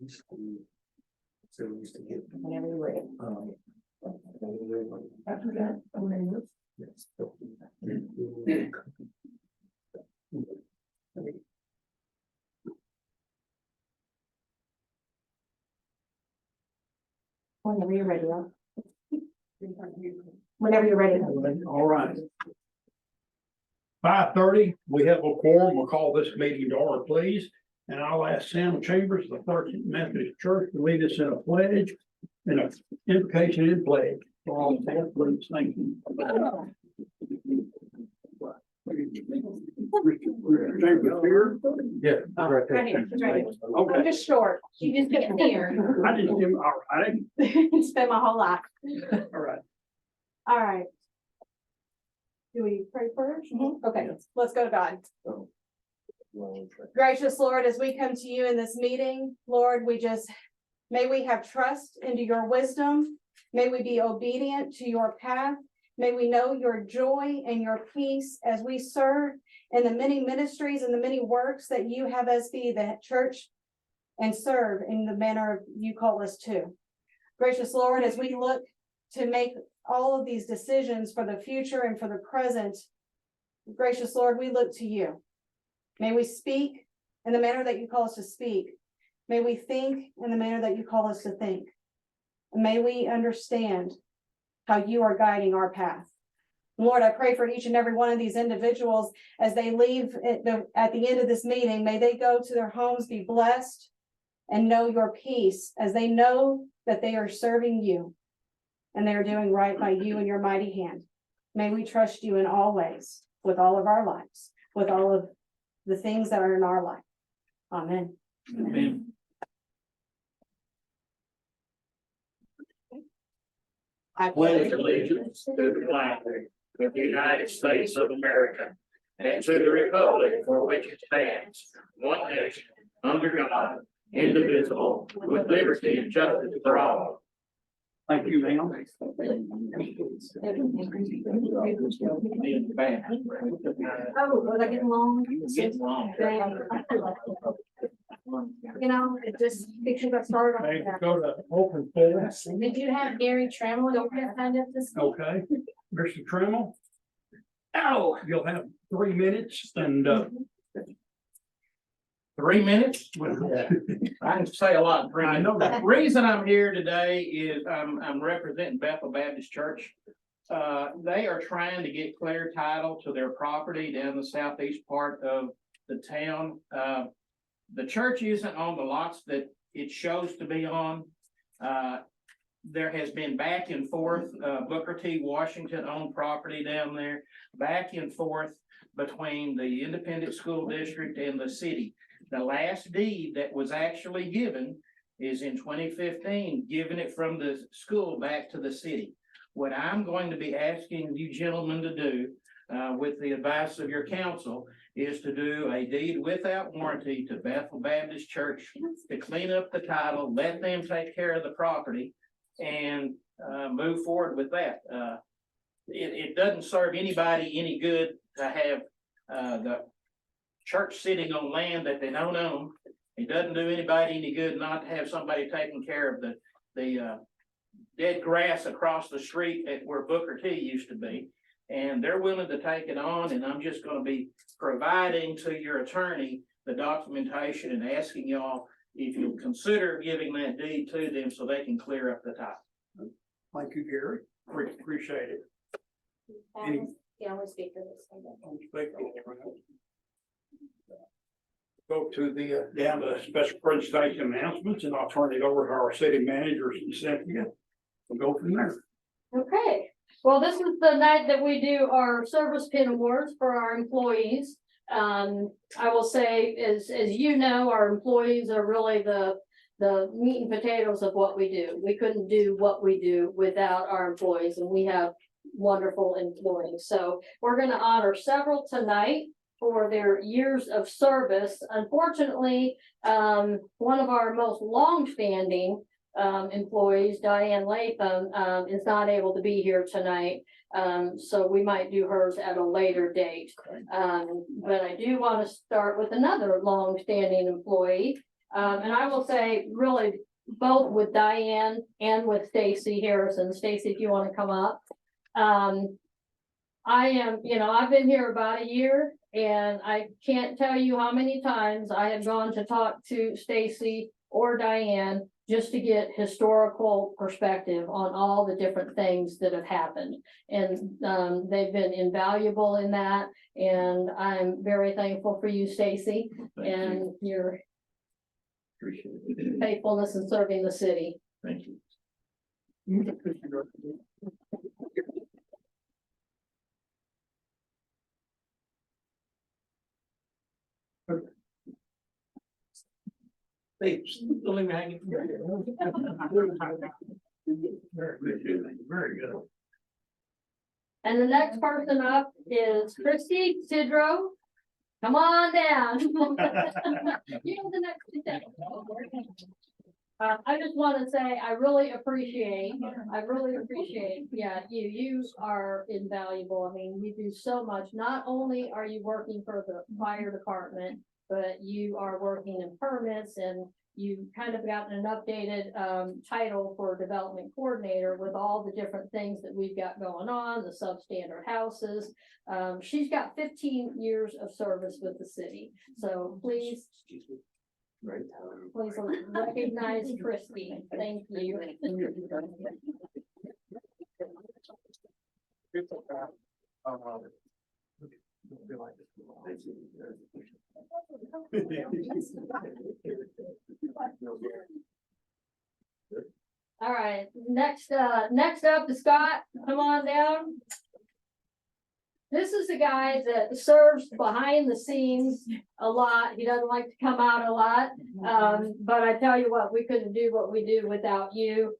So we used to get. Whenever you're ready. After that, yes. Whenever you're ready. Whenever you're ready. All right. 5:30, we have a quorum. We'll call this meeting to order, please. And I'll ask Sam Chambers, the 13th Methodist Church, to lead us in a pledge, in an invocation and pledge. For all dead, please, thank you. Chambers here? Yeah. Right here, she's right here. I'm Okay. just short. She just gets here. I just do, all right, Spend my whole life. all right. All right. Do we pray first? Okay, let's go to God. Gracious Lord, as we come to you in this meeting, Lord, may we have trust into your wisdom. May we be obedient to your path. May we know your joy and your peace as we serve in the many ministries and the many works that you have us be the church and serve in the manner you call us to. Gracious Lord, as we look to make all of these decisions for the future and for the present, gracious Lord, we look to you. May we speak in the manner that you call us to speak. May we think in the manner that you call us to think. And may we understand how you are guiding our path. Lord, I pray for each and every one of these individuals as they leave at the end of this meeting. May they go to their homes, be blessed, and know your peace as they know that they are serving you and they are doing right by you in your mighty hand. May we trust you in all ways, with all of our lives, with all of the things that are in our life. Amen. Amen. I Pledge allegiance to the flag of the United States of America and to the republic for which it stands, one nation, under God, indivisible, with liberty and justice for all. Thank you, ma'am. Oh, was I getting long? Get along. You know, it just because I started Okay, on that. go to open forum. Did you have Gary Trammell over here signed up this? Okay, Mr. Trammell. Oh, you'll have 3 minutes and, 3 minutes? I can say a lot in 3 I minutes. know that. The reason I'm here today is I'm representing Bethel Baptist Church. They are trying to get clear title to their property down the southeast part of the town. The church isn't on the lots that it shows to be on. There has been back and forth, Booker T. Washington owned property down there, back and forth between the independent school district and the city. The last deed that was actually given is in 2015, giving it from the school back to the city. What I'm going to be asking you gentlemen to do, with the advice of your council, is to do a deed without warranty to Bethel Baptist Church to clean up the title, let them take care of the property, and move forward with that. It doesn't serve anybody any good to have the church sitting on land that they don't own. It doesn't do anybody any good not to have somebody taking care of the dead grass across the street at where Booker T used to be. And they're willing to take it on, and I'm just gonna be providing to your attorney the documentation and asking y'all if you'll consider giving that deed to them so they can clear up the title. Thank you, Gary. Appreciate it. Yeah, we'll speak to this. Go to the, down to special presentation announcements, and I'll turn it over to our city manager, Cynthia. We'll go from there. Okay, well, this is the night that we do our service pin awards for our employees. I will say, as you know, our employees are really the meat and potatoes of what we do. We couldn't do what we do without our employees, and we have wonderful employees. So we're gonna honor several tonight for their years of service. Unfortunately, one of our most long-standing employees, Diane Latham, is not able to be here tonight. So we might do hers at a later date. But I do want to start with another long-standing employee, And I will say, really, both with Diane and with Stacy Harrison. Stacy, if you want to come up. I am, I've been here about a year, and I can't tell you how many times I have gone to talk to Stacy or Diane just to get historical perspective on all the different things that have happened. And they've been invaluable in that, and I'm very thankful for you, Stacy, and your Appreciate it. faithfulness in serving the city. Thank you. Hey, don't leave me hanging. Very good, very good. And the next person up is Christy Sidro. Come on down. You're the next thing. I just want to say, I really appreciate, yeah, you are invaluable. I mean, you do so much. Not only are you working for the fire department, but you are working in permits, and you kind of gotten an updated title for development coordinator with all the different things that we've got going on, the substandard houses. She's got 15 years of service with the city. So please recognize Christy. Thank you. All right, next up is Scott. Come on down. This is the guy that serves behind the scenes a lot. He doesn't like to come out a lot. But I tell you what, we couldn't do what we do without you.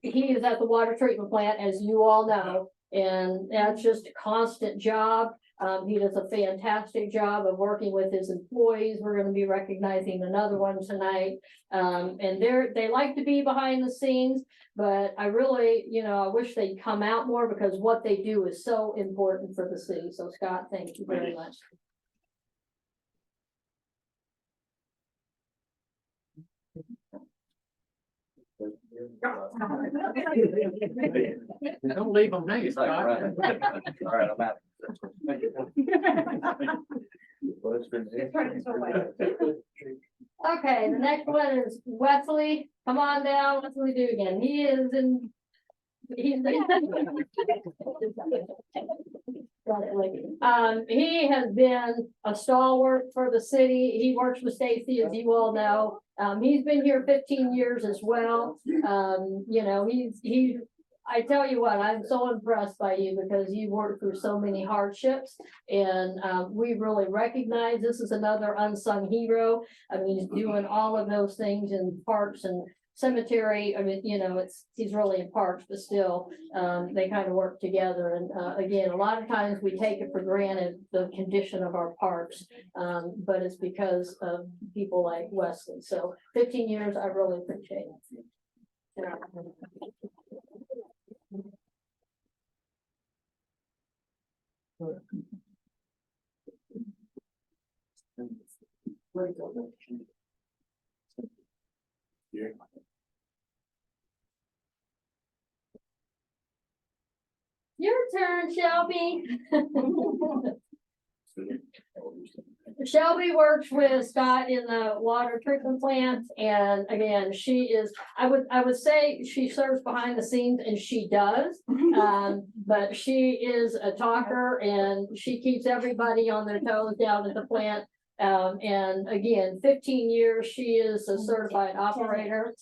He is at the water treatment plant, as you all know, and that's just a constant job. He does a fantastic job of working with his employees. We're going to be recognizing another one tonight. And they like to be behind the scenes, but I really, I wish they'd come out more, because what they do is so important for the city. So Scott, thank you very much. Don't leave them hanging, Scott. All right, I'm out. Well, it's been. Okay, the next one is Wesley. Come on down. What's we do again? He has been a stalwart for the city. He works with Stacy, as you all know. He's been here 15 years as well. I tell you what, I'm so impressed by you, because you worked through so many hardships, and we really recognize this is another unsung hero. I mean, he's doing all of those things in parks and cemetery. I mean, he's really in parks, but still, they kind of work together. And again, a lot of times we take it for granted, the condition of our parks, but it's because of people like Wesley. So 15 years, I really appreciate it. Yeah. Your turn, Shelby. Shelby works with Scott in the water treatment plant, and again, she is, I would say she serves behind the scenes, and she does. But she is a talker, and she keeps everybody on their toes down at the plant. And again, 15 years, she is a certified operator.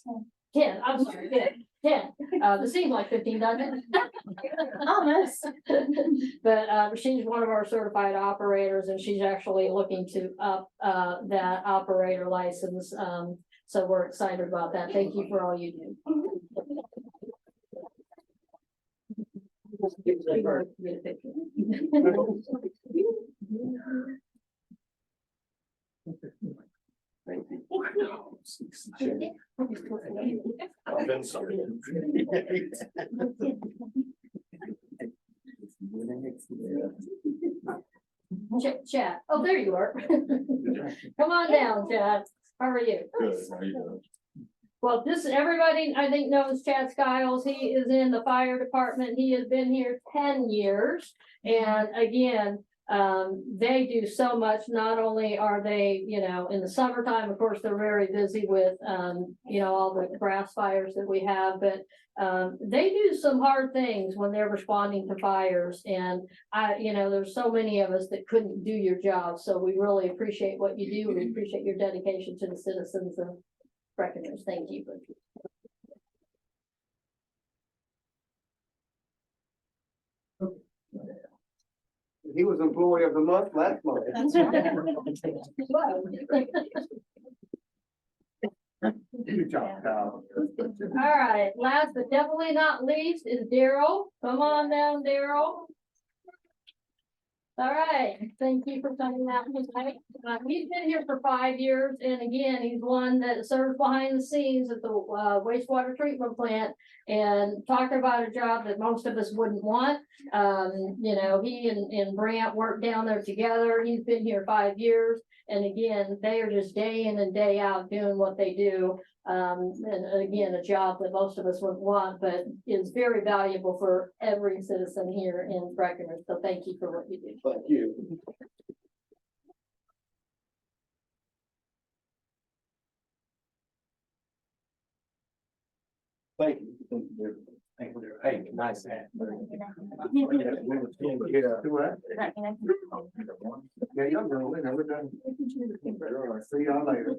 10, I'm sorry, 10. It seems like 15, doesn't it? Almost. But she's one of our certified operators, and she's actually looking to up that operator license. So we're excited about that. Thank you for all you do. Chat. Oh, there you are. Come on down, Chad. How are you? Good, how you doing? Well, everybody I think knows Chad Skiles. He is in the fire department. He has been here 10 years. And again, they do so much. Not only are they, in the summertime, of course, they're very busy with, all the grass fires that we have, but they do some hard things when they're responding to fires. And there's so many of us that couldn't do your job. So we really appreciate what you do. We appreciate your dedication to the citizens of Breckenridge. Thank you. He was employee of the month last month. Good job, Kyle. All right, last but definitely not least is Daryl. Come on down, Daryl. All right, thank you for coming out tonight. He's been here for 5 years, and again, he's one that serves behind the scenes at the wastewater treatment plant and talking about a job that most of us wouldn't want. He and Brant work down there together. He's been here 5 years, and again, they are just day in and day out doing what they do. And again, a job that most of us wouldn't want, but is very valuable for every citizen here in Breckenridge. So thank you for what you do. Thank you. Thank you. Thank you. Hey, nice hat. Yeah, y'all know, we're done. See y'all later.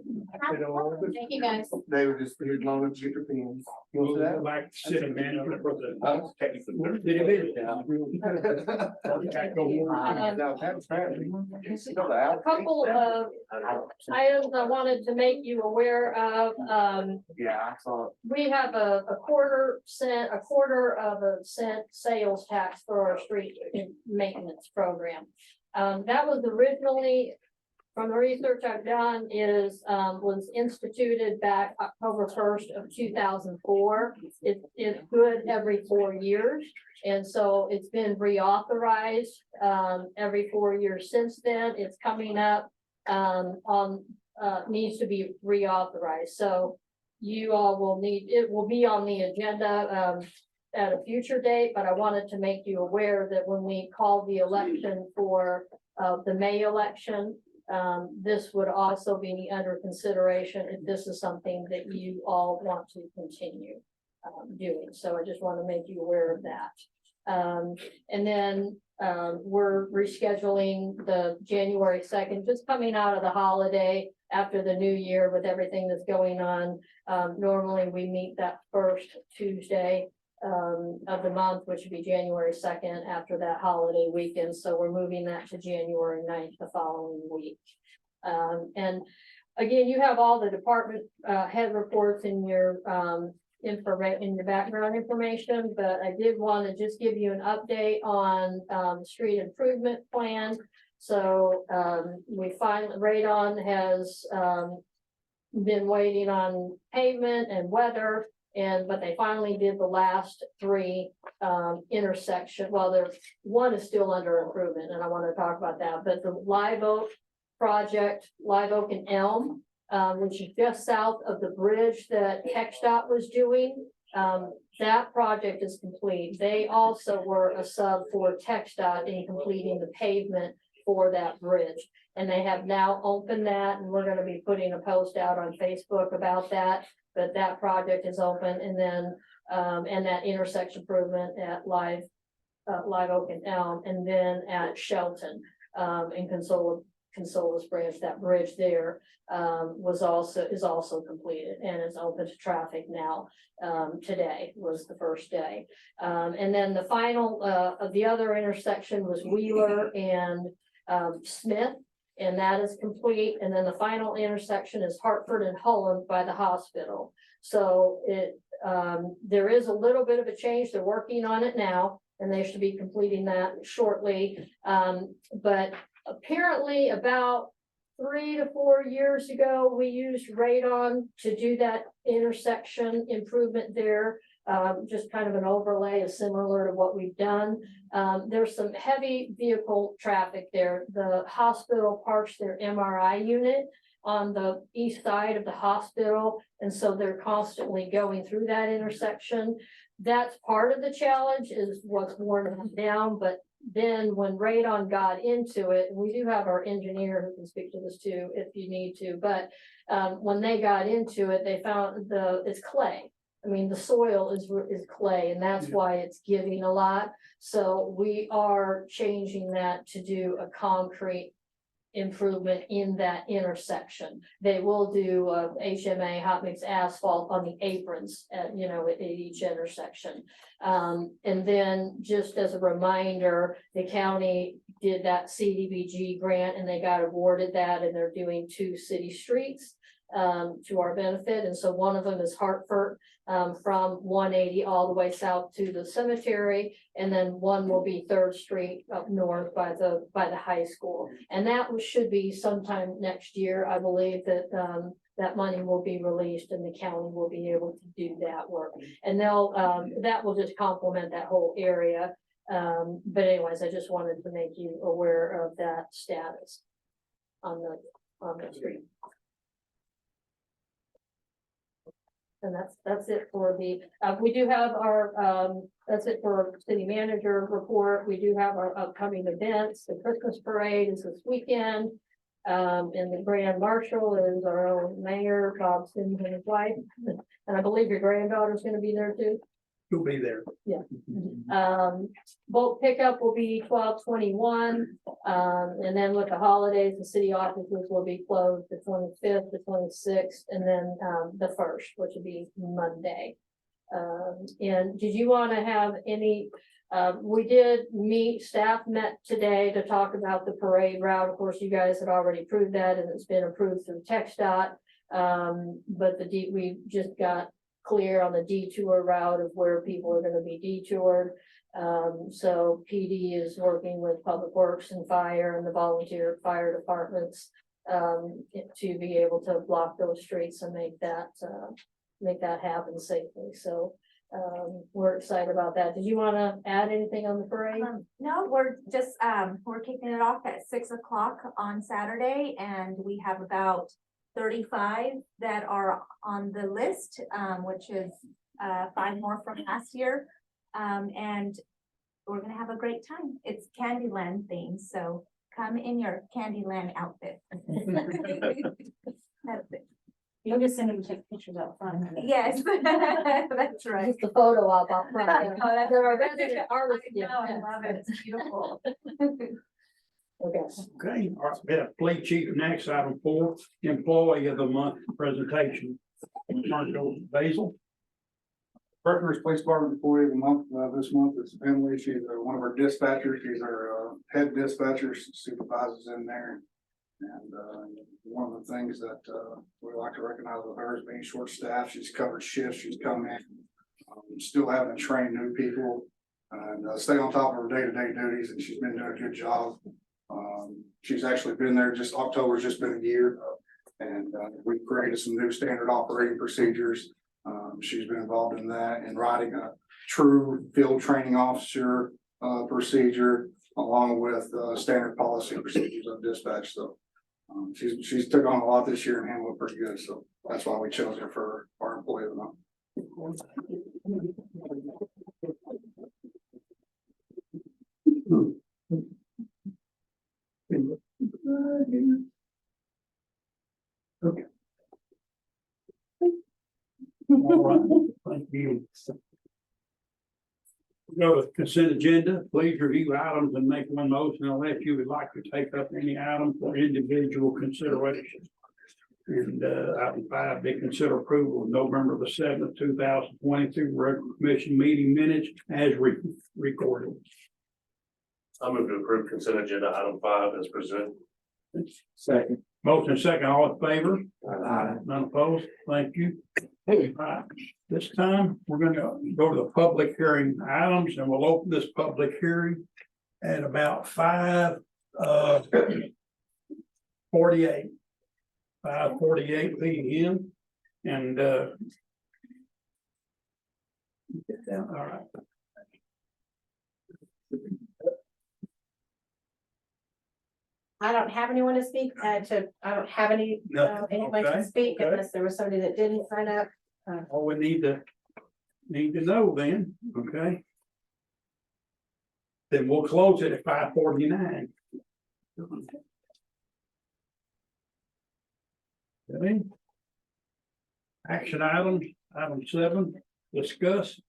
Thank you, guys. They were just here as long as you get your pins. You want We'll to go sit back to city manager for the. down? Did it visit? A couple of items I wanted to make you aware of. Yeah, I saw it. We have a quarter of a cent sales tax for our street maintenance program. That was originally, from the research I've done, was instituted back October 1st of 2004. It's good every 4 years. And so it's been reauthorized every 4 years since then. It's coming up needs to be reauthorized. So you all it will be on the agenda at a future date, but I wanted to make you aware that when we call the election for the May election, this would also be under consideration if this is something that you all want to continue doing. So I just want to make you aware of that. And then we're rescheduling the January 2nd, just coming out of the holiday after the new year with everything that's going on. Normally we meet that first Tuesday of the month, which would be January 2nd after that holiday weekend. So we're moving that to January 9th the following week. And again, you have all the department head reports in your in the background information, but I did want to just give you an update on the street improvement plan. So we find radon has been waiting on pavement and weather, but they finally did the last 3 intersection. Well, there's one is still under improvement, and I want to talk about that. But the Live Oak project, Live Oak and Elm, which is just south of the bridge that TxDOT was doing, that project is complete. They also were a sub for TxDOT in completing the pavement for that bridge. And they have now opened that, and we're going to be putting a post out on Facebook about that. But that project is open, and then and that intersection improvement at Live Oak and Elm, and then at Shelton in Consola's Branch, that bridge there is also completed and is open to traffic now. Today was the first day, and then the final of the other intersection was Wheeler and Smith, and that is complete. And then the final intersection is Hartford and Holland by the hospital. So there is a little bit of a change. They're working on it now, and they should be completing that shortly. But apparently about 3 to 4 years ago, we used radon to do that intersection improvement there. Just kind of an overlay is similar to what we've done. There's some heavy vehicle traffic there. The hospital parks their MRI unit on the east side of the hospital. And so they're constantly going through that intersection. That's part of the challenge is what's worn them down, but then when radon got into it, we do have our engineer who can speak to this too, if you need to, but when they got into it, they found it's clay. I mean, the soil is clay, and that's why it's giving a lot. So we are changing that to do a concrete improvement in that intersection. They will do HMA hot mix asphalt on the aprons at, at each intersection. And then just as a reminder, the county did that CDBG grant and they got awarded that, and they're doing 2 city streets to our benefit. And so one of them is Hartford from 180 all the way south to the cemetery. And then one will be 3rd Street up north by the high school. And that should be sometime next year. I believe that that money will be released and the county will be able to do that work. And they'll that will just complement that whole area. But anyways, I just wanted to make you aware of that status on the street. And that's it for the, we do have our, that's it for city manager report. We do have our upcoming events. The Christmas parade is this weekend. And the grand marshal is our own mayor, Bob Sims and his wife. And I believe your granddaughter's gonna be there too. You'll be there. Bulk pickup will be 12/21. And then with the holidays, the city offices will be closed the 25th, the 26th, and then the 1st, which would be Monday. And did you want to have any, we did meet, staff met today to talk about the parade route. Of course, you guys had already approved that and it's been approved through TxDOT. But we just got clear on the detour route of where people are going to be detoured. So PD is working with Public Works and Fire and the volunteer fire departments to be able to block those streets and make that happen safely. So we're excited about that. Did you want to add anything on the parade? No, we're just we're kicking it off at 6 o'clock on Saturday, and we have about 35 that are on the list, which is 5 more from last year. And we're gonna have a great time. It's Candyland themed, so come in your Candyland outfit. That's it. You'll just send them to take pictures out front. Yes, that's right. Just the photo op out front. Oh, that's There are resident artists. I know, I love it. It's beautiful. Okay. Okay, all right, we have Police Chief next, item 4, Employee of the Month presentation. Marshall Basil. Breckenridge Police Department Employee of the Month, this month is Emily. She's one of our dispatchers. She's our head dispatcher, supervises in there. And one of the things that we like to recognize with her is being short staffed. She's covered shifts, she's come in, still having to train new people and stay on top of her day-to-day duties, and she's been doing a good job. She's actually been there, just October's just been a year, and we created some new standard operating procedures. She's been involved in that and writing a true field training officer procedure along with standard policy and procedures of dispatch. So she's took on a lot this year and handled it pretty good. So that's why we chose her for our employee of the month. Okay. All right, thank you. Go to consent agenda, please review items and make one motion unless you would like to take up any item for individual consideration. And item 5, they consider approval of November the 7th, 2022 regular commission meeting minutes as recorded. I'm going to approve consent agenda item 5 as presented. Second. Motion second, all in favor? None opposed, thank you. Right. This time, we're gonna go to the public hearing items, and we'll open this public hearing at about 5:48. 5:48 p.m. And get down, all right. I don't have anyone to speak, I don't have No, anyone okay, to speak okay. unless there was somebody that didn't sign up. All we need to know then, okay? Then we'll close it at 5:49. Okay. Action items, item 7, discuss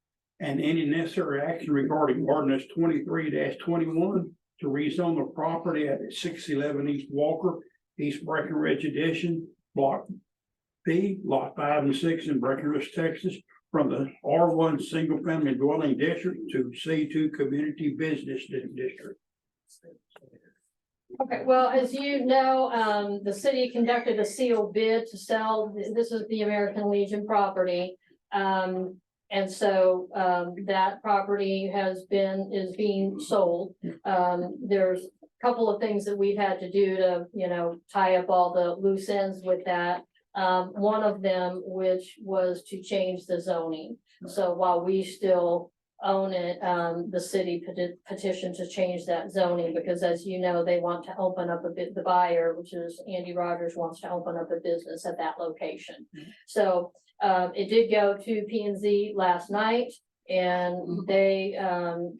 and any necessary action regarding ordinance 23-21 to rezone the property at 611 East Walker, East Breckenridge Edition, Block B, Lot 5 and 6 in Breckenridge, Texas, from the R1 Single Family Dwelling District to C2 Community Business District. Okay, well, as you know, the city conducted a sealed bid to sell, this is the American Legion property. And so, that property is being sold. There's a couple of things that we've had to do to, tie up all the loose ends with that. One of them, which was to change the zoning. So while we still own it, the city petitioned to change that zoning, because as you know, they want to open up the buyer, which is Andy Rogers, wants to open up a business at that location. So, it did go to P&Z last night, and they,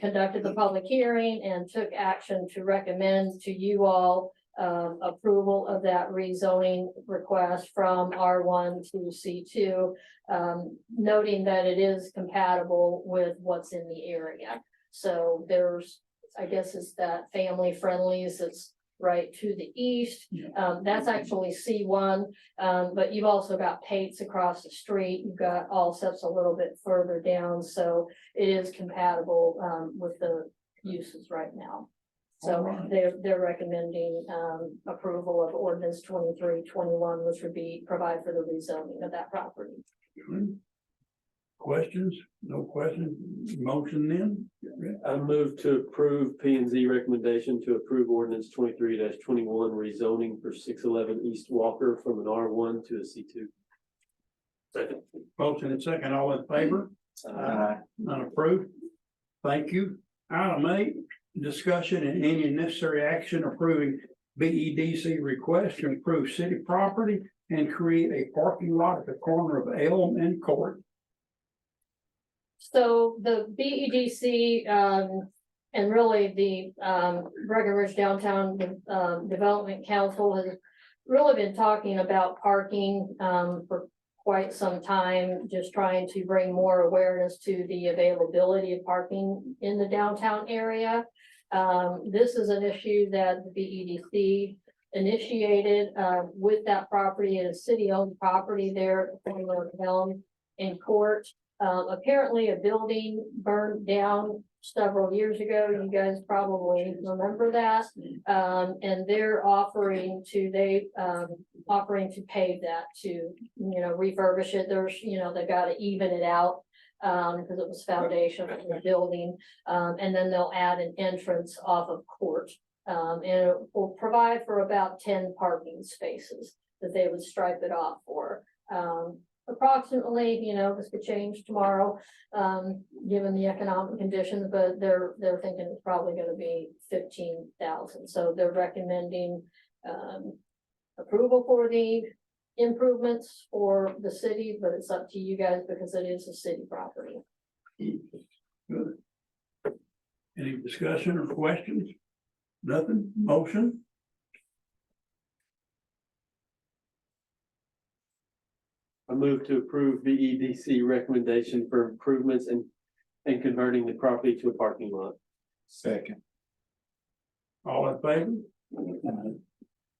conducted the public hearing and took action to recommend to you all approval of that rezoning request from R1 to C2, noting that it is compatible with what's in the area. So there's, I guess it's that Family Friendlies that's right to the east. That's actually C1, but you've also got Pates across the street. You've got Allsup's a little bit further down, so it is compatible with the uses right now. So they're recommending approval of ordinance 23-21, which would be provide for the rezoning of that property. Questions? No questions? Motion then? I move to approve P and Z recommendation to approve ordinance 23-21 rezoning for 611 East Walker from an R1 to a C2. Second. Motion and second, all in favor? None approved. Thank you. Item 8, discussion and any necessary action approving BEDC request to improve city property and create a parking lot at the corner of Elm and Court. So the BEDC, and really the, Breckenridge Downtown, Development Council has really been talking about parking, for quite some time, just trying to bring more awareness to the availability of parking in the downtown area. This is an issue that the BEDC initiated, with that property, and a city-owned property there at the corner of Elm and Court. Apparently a building burned down several years ago. You guys probably remember that. And they're offering to pave that, to, refurbish it. There's, they gotta even it out, because it was foundation of the building. And then they'll add an entrance off of Court. And it will provide for about 10 parking spaces that they would stripe it off for. Approximately, this could change tomorrow, given the economic conditions, but they're thinking it's probably gonna be 15,000. So they're recommending, approval for the improvements for the city, but it's up to you guys because it is a city property. Good. Any discussion or questions? Nothing? Motion? I move to approve BEDC recommendation for improvements and converting the property to a parking lot. Second. All in favor?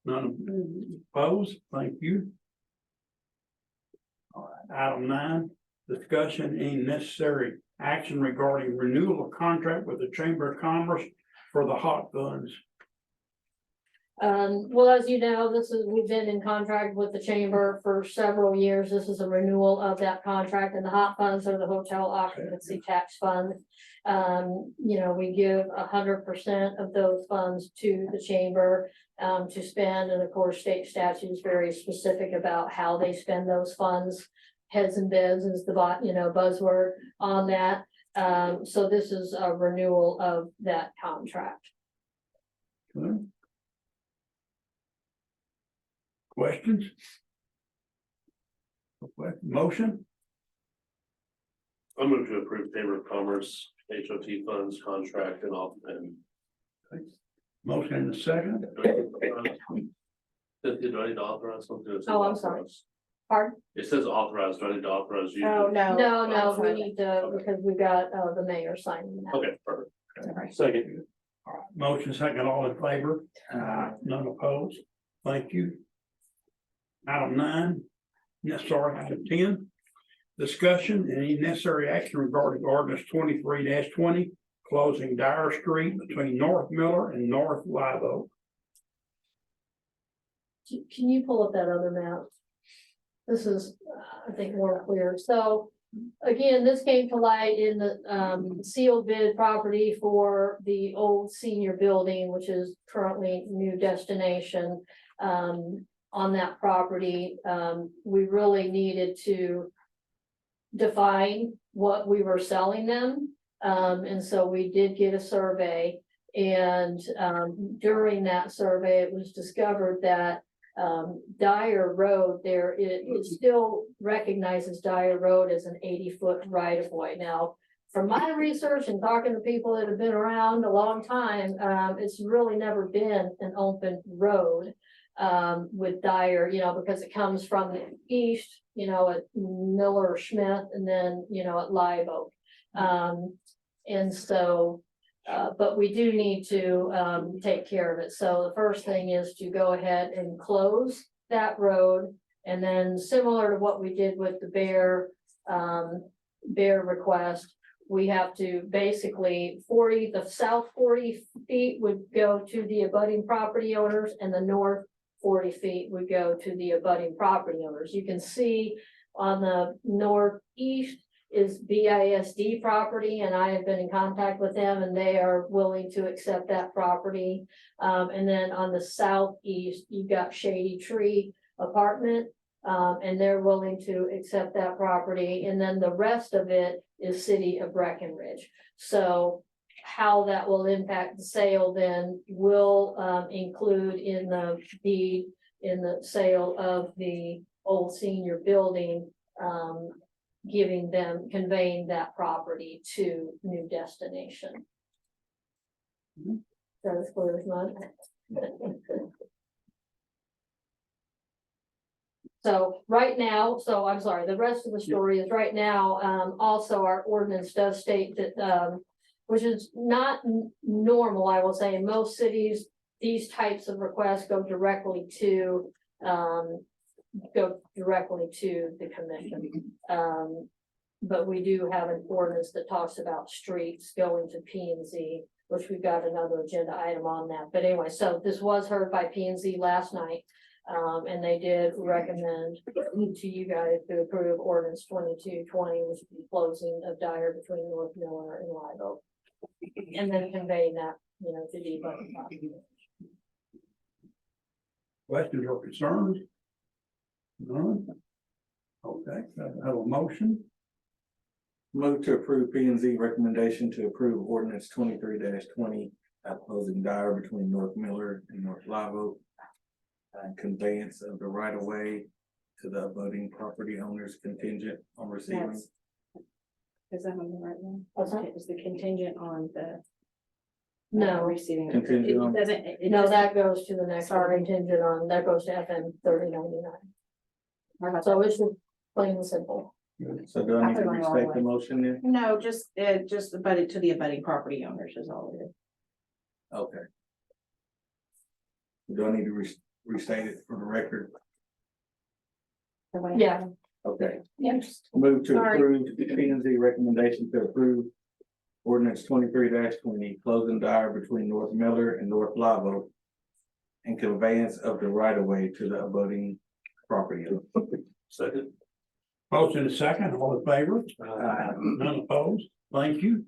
None opposed? Thank you. All right, item 9, discussion and necessary action regarding renewal of contract with the Chamber of Commerce for the hot funds. Well, as you know, we've been in contract with the chamber for several years. This is a renewal of that contract, and the hot funds are the hotel occupancy tax fund. We give 100% of those funds to the chamber to spend, and of course, state statute is very specific about how they spend those funds. Heads and beds is the buzzword on that. So this is a renewal of that contract. Good. Questions? Motion? I move to approve Chamber of Commerce HOT funds contract and all, and. Motion in the second. Did I need to authorize something? It says Oh, I'm sorry. authorize. Pardon? It says authorized, do I need to authorize you? Oh, no. No, we Sorry. need to, because we got, the mayor signing that. Okay, perfect. Second. All right, motion second, all in favor? None opposed. Thank you. Item 9, item 10. Discussion and any necessary action regarding ordinance 23-20, closing Dyer Street between North Miller and North Live Oak. Can you pull up that other map? This is, I think, more clear. So again, this came to light in the sealed bid property for the old senior building, which is currently New Destination. On that property, we really needed to define what we were selling them. And so we did get a survey, and during that survey, it was discovered that Dyer Road there, it still recognizes Dyer Road as an 80-foot right of way. Now, from my research and talking to people that have been around a long time, it's really never been an open road with Dyer, because it comes from the east, at Miller Smith, and then, at Live Oak. And so, but we do need to take care of it. So the first thing is to go ahead and close that road. And then similar to what we did with the Bear request, we have to basically the south 40 feet would go to the abutting property owners, and the north 40 feet would go to the abutting property owners. You can see on the northeast is BISD property, and I have been in contact with them, and they are willing to accept that property. And then on the southeast, you've got Shady Tree Apartment, and they're willing to accept that property. And then the rest of it is City of Breckenridge. So how that will impact the sale then will include in the deed, in the sale of the old senior building, conveying that property to New Destination. That is clear as mud. So right now, I'm sorry, the rest of the story is right now, also our ordinance does state that, which is not normal, I will say, in most cities, these types of requests go directly to the commission. But we do have an ordinance that talks about streets going to P&Z, which we've got another agenda item on that. But anyway, so this was heard by P&Z last night. And they did recommend to you guys to approve ordinance 2220, which would be closing of Dyer between North Miller and Live Oak. And then conveying that, to the abutting property. Questions or concerns? None? Okay, I have a motion. Move to approve P and Z recommendation to approve ordinance 23-20 closing Dyer between North Miller and North Live Oak. And conveyance of the right of way to the abutting property owners contingent on receiving. Is that on the right one? What's that? Is the contingent on the No, receiving? Contingent on- It doesn't, it no, doesn't- that goes to the next Sorry. contingent on, that goes to FM 3099. So it's just plain and simple. So do I need to restate the motion then? No, just abutted to the abutting property owners is all it is. Okay. Do I need to restate it for the record? The way- Yeah. Okay. Yeah. Move to Sorry. approve P and Z recommendation to approve ordinance 23-20 closing Dyer between North Miller and North Live Oak. And conveyance of the right of way to the abutting property. Second. Motion is second, all in favor? None opposed. Thank you.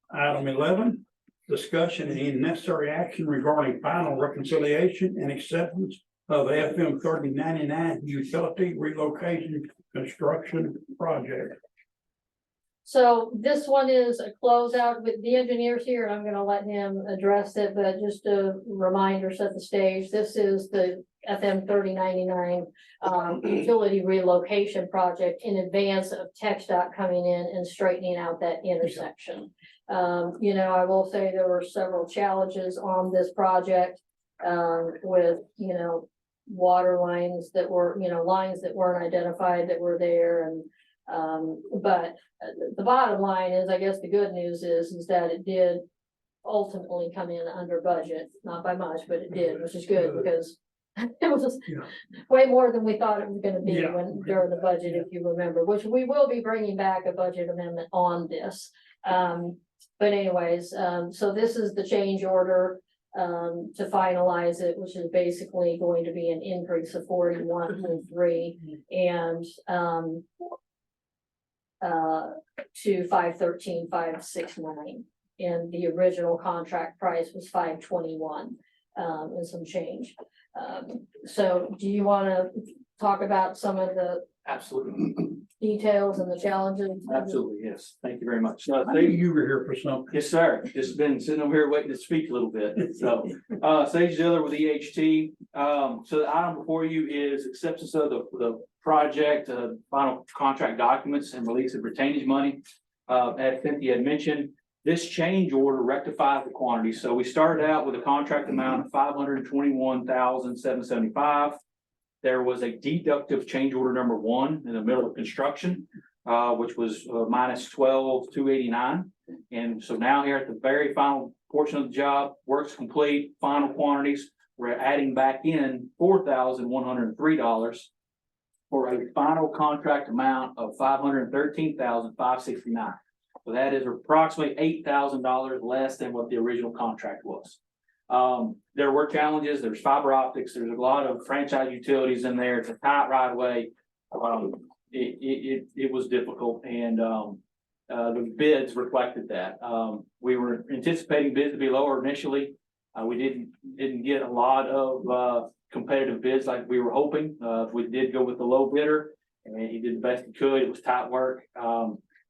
Item 11, discussion and any necessary action regarding final reconciliation and acceptance of FM 3099 utility relocation construction project. So this one is a closeout with the engineers here. I'm gonna let him address it, but just a reminder, set the stage. This is the FM 3099 utility relocation project in advance of TxDOT coming in and straightening out that intersection. I will say there were several challenges on this project with, water lines that were, lines that weren't identified that were there and but the bottom line is, I guess the good news is that it did ultimately come in under budget, not by much, but it did, which is good because it was Yeah. way more than we thought it was gonna be Yeah. during the budget, if you remember, which we will be bringing back a budget amendment on this. But anyways, so this is the change order to finalize it, which is basically going to be an increase of 41.3 and to 513,569. And the original contract price was 521 and some change. So do you want to talk about some of the Absolutely, details and the challenges? absolutely, yes. Thank you very much. I knew you were here for something. Yes, sir. Just been sitting over here waiting to speak a little bit. So, Sage Diller with EHT. So the item before you is acceptance of the project, final contract documents and release of retainage money. As Cynthia had mentioned, this change order rectifies the quantity. So we started out with a contract amount of $521,775. There was a deductive change order number 1 in the middle of construction, which was minus 12,289. And so now here at the very final portion of the job, work's complete, final quantities, we're adding back in $4,103 for a final contract amount of $513,569. So that is approximately $8,000 less than what the original contract was. There were challenges, there's fiber optics, there's a lot of franchise utilities in there, it's a tight right of way. It was difficult and, the bids reflected that. We were anticipating bids to be lower initially. We didn't get a lot of, competitive bids like we were hoping. We did go with the low bidder and he did the best he could. It was tight work.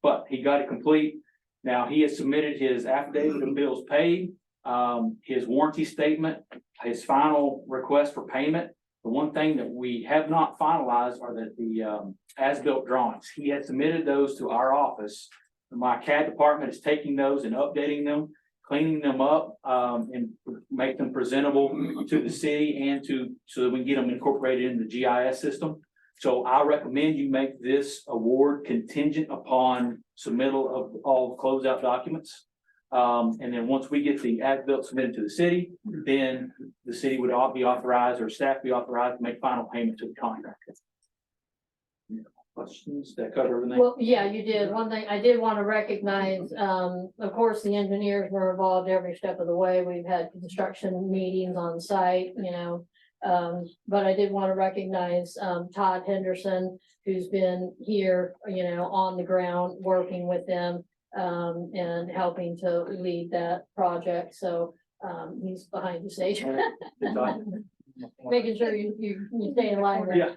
But he got it complete. Now he has submitted his affidavit of bills paid, his warranty statement, his final request for payment. The one thing that we have not finalized are the as-built drawings. He had submitted those to our office. My CAD department is taking those and updating them, cleaning them up, and make them presentable to the city and so that we can get them incorporated in the GIS system. So I recommend you make this award contingent upon submittal of all closeout documents. And then once we get the as-built submitted to the city, then the city would all be authorized or staff be authorized to make final payment to the contractor. Questions? That cover everything? Well, yeah, you did. One thing I did want to recognize, of course, the engineers were involved every step of the way. We've had construction meetings on site, but I did want to recognize Todd Henderson, who's been here, on the ground, working with them and helping to lead that project. So he's behind the stage. Making sure you stay in line there. Yeah.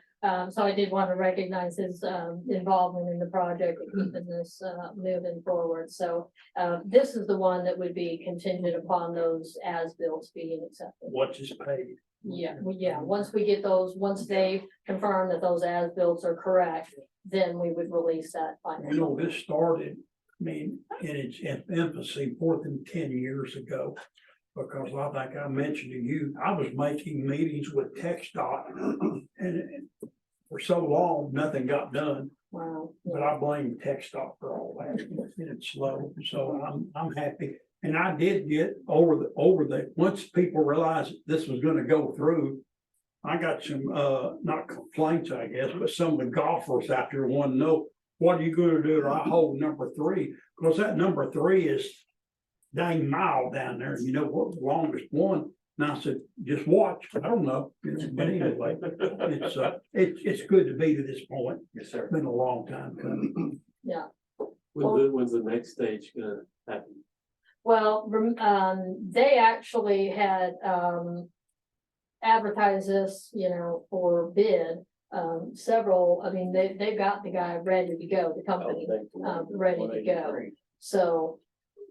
So I did want to recognize his involvement in the project and keeping this moving forward. So this is the one that would be contingent upon those as-bills being accepted. What's his paid? Yeah, once we get those, once they confirm that those as-bills are correct, then we would release that final. This started, in its infancy more than 10 years ago. Because I think I mentioned to you, I was making meetings with TxDOT and for so long, nothing got done. Wow. But I blame TxDOT for all that. It's slow, so I'm happy. And I did get over the, once people realized this was gonna go through, I got some, not complaints, I guess, but some of the golfers out there want to know, what are you gonna do to hole number 3? Because that number 3 is dang mile down there, what the longest one. And I said, just watch, I don't know, but anyway, it's good to be to this point. Yes, sir. It's been a long time coming. Yeah. When's the next stage gonna happen? Well, they actually had advertised this, for bid several, I mean, they've got the guy ready to go, the company, ready to go. So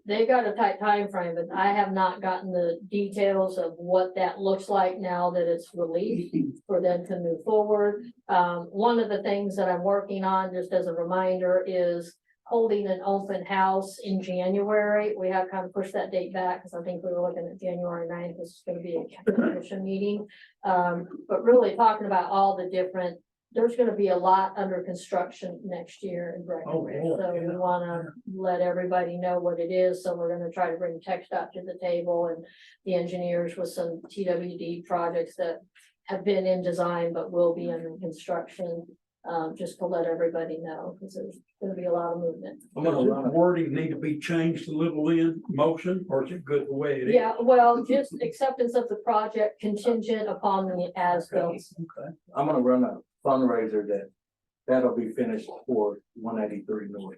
they've got a tight time frame, but I have not gotten the details of what that looks like now that it's released for them to move forward. One of the things that I'm working on, just as a reminder, is holding an open house in January. We have kind of pushed that date back because I think we were looking at January 9th. This is going to be a commission meeting. But really talking about all the different, there's going to be a lot under construction next year in Breckenridge. So we want to let everybody know what it is. So we're going to try to bring TechStop to the table and the engineers with some TWD projects that have been in design but will be under construction. Just to let everybody know, because there's gonna be a lot of movement. Does the wording need to be changed a little in motion, or is it good the way it is? Yeah, well, just acceptance of the project contingent upon the as-built. Okay. I'm gonna run a fundraiser that'll be finished for 183 North.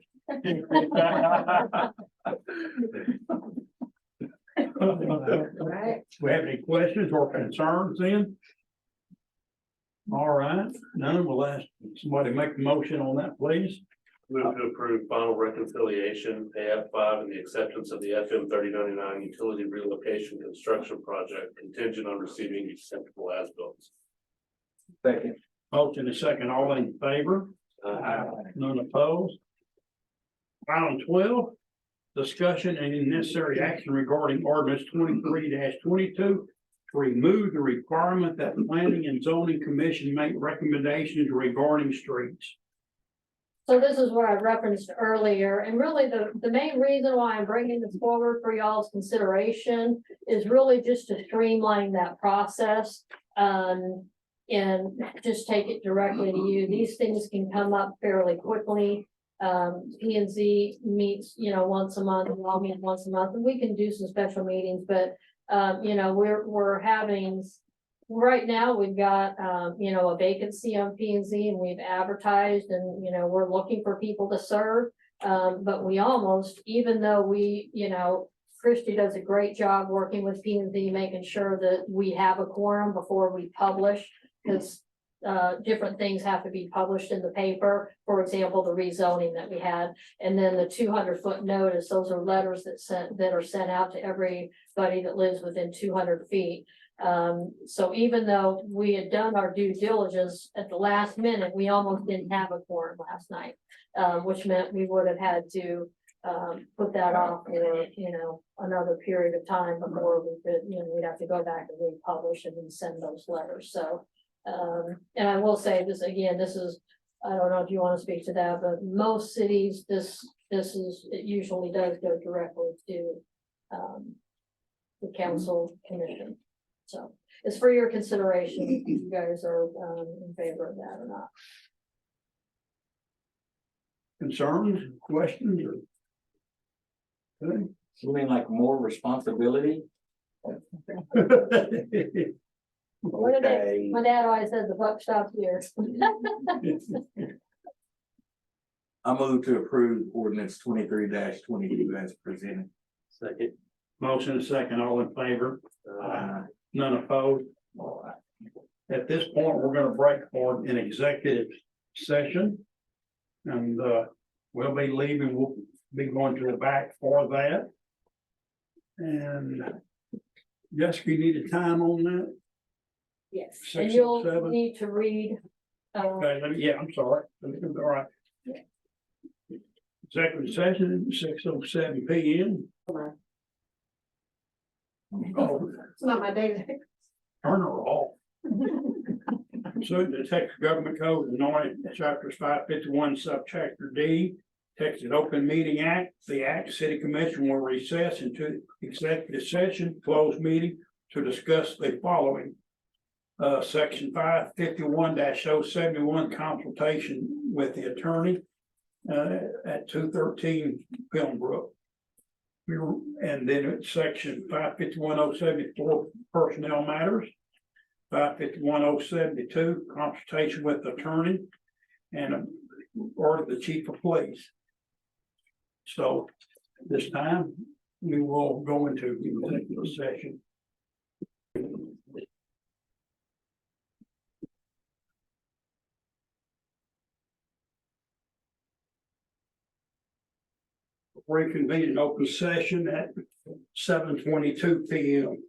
Right. We have any questions or concerns then? All right, none, we'll ask somebody make a motion on that, please. Move to approve final reconciliation, AF5, and the acceptance of the FM 3099 utility relocation construction project contingent on receiving acceptable as-built. Second. Motion is second, all in favor? None opposed. Item 12, discussion and any necessary action regarding ordinance 23-22. To remove the requirement that planning and zoning commission make recommendations regarding streets. So this is what I referenced earlier, and really the main reason why I'm bringing this forward for y'all's consideration is really just to streamline that process. And just take it directly to you. These things can come up fairly quickly. P and Z meets, once a month, and I'll meet once a month, and we can do some special meetings, but we're having, right now, we've got, a vacancy on P and Z, and we've advertised, and, we're looking for people to serve. But we almost, even though we, Christy does a great job working with P and Z, making sure that we have a quorum before we publish, because different things have to be published in the paper. For example, the rezoning that we had, and then the 200-foot notice. Those are letters that are sent out to everybody that lives within 200 feet. So even though we had done our due diligence at the last minute, we almost didn't have a quorum last night, which meant we would have had to put that off for another period of time before we could, we'd have to go back and republish and then send those letters. So. And I will say this again, this is, I don't know if you want to speak to that, but most cities, it usually does go directly to the council commission. So it's for your consideration if you guys are in favor of that or not. Concerns, questions, or? Okay. You mean like more responsibility? Okay. My dad always said the buck stops here. I move to approve ordinance 23-22 as presented. Second. Motion is second, all in favor? None opposed? All right. At this point, we're gonna break for an executive session. And we'll be leaving, we'll be going to the back for that. And Jessica, you need a time on that? Yes, 6 and and you'll 7. need to read. Okay, I'm sorry. All right. Executive session, 6:07 p.m. Oh, It's not my day. turn her off. So the Texas Government Code, Illinois, chapters 551, subchapter D, Texas Open Meeting Act. The Act, City Commission will recess into executive session, closed meeting to discuss the following. Section 551-071, consultation with the attorney at 213 Pilmbrook. And then it's section 551-074, personnel matters. 551-072, consultation with attorney, and order the chief of police. So this time we will go into executive session. reconvene an open session at 7:22 p.m.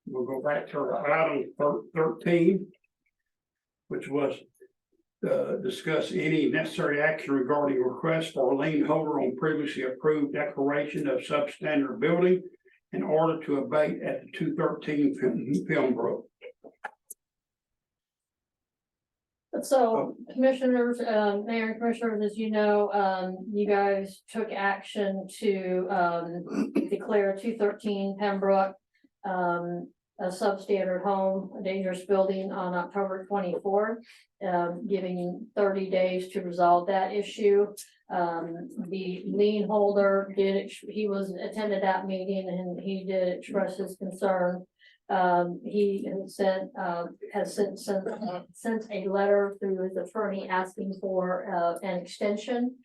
We'll go back to our item 13, which was discuss any necessary action regarding request for a lien holder on previously approved declaration of substandard building in order to abate at the 213 Filmbrook. So commissioners, mayor and commissioners, as you know, you guys took action to, declare 213 Pembroke, a substandard home, a dangerous building on October 24th, giving you 30 days to resolve that issue. The lien holder he attended that meeting and he did express his concern. He has sent a letter through his attorney asking for an extension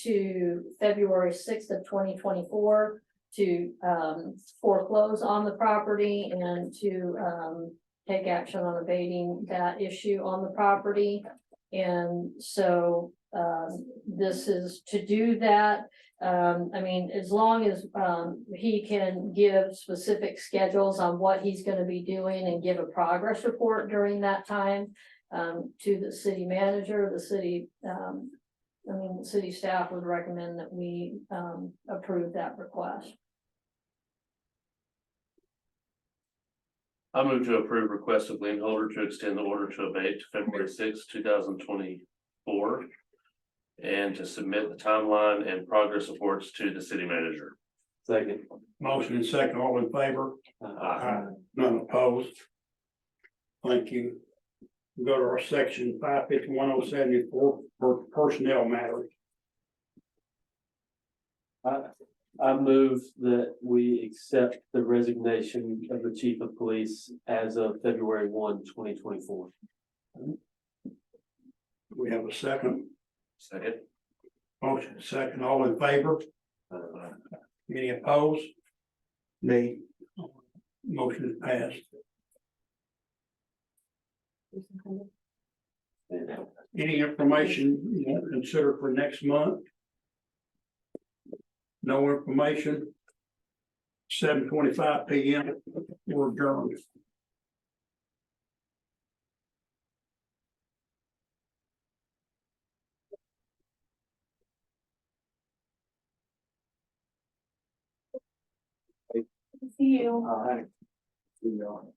to February 6th of 2024 to foreclose on the property and to take action on abating that issue on the property. And so this is to do that. I mean, as long as he can give specific schedules on what he's gonna be doing and give a progress report during that time to the city manager, the city staff would recommend that we approve that request. I move to approve request of lien holder to extend the order to abate to February 6, 2024. And to submit the timeline and progress reports to the city manager. Second. Motion and second, all in favor? None opposed. Thank you. Go to our section 551.074 for personnel matters. I move that we accept the resignation of the chief of police as of February 1, 2024. We have a second. Second. Motion second, all in favor? Any opposed? Nay. Motion is passed. Any information you want to consider for next month? No information. 7:25 p.m. We're adjourned. See you. All right. See y'all.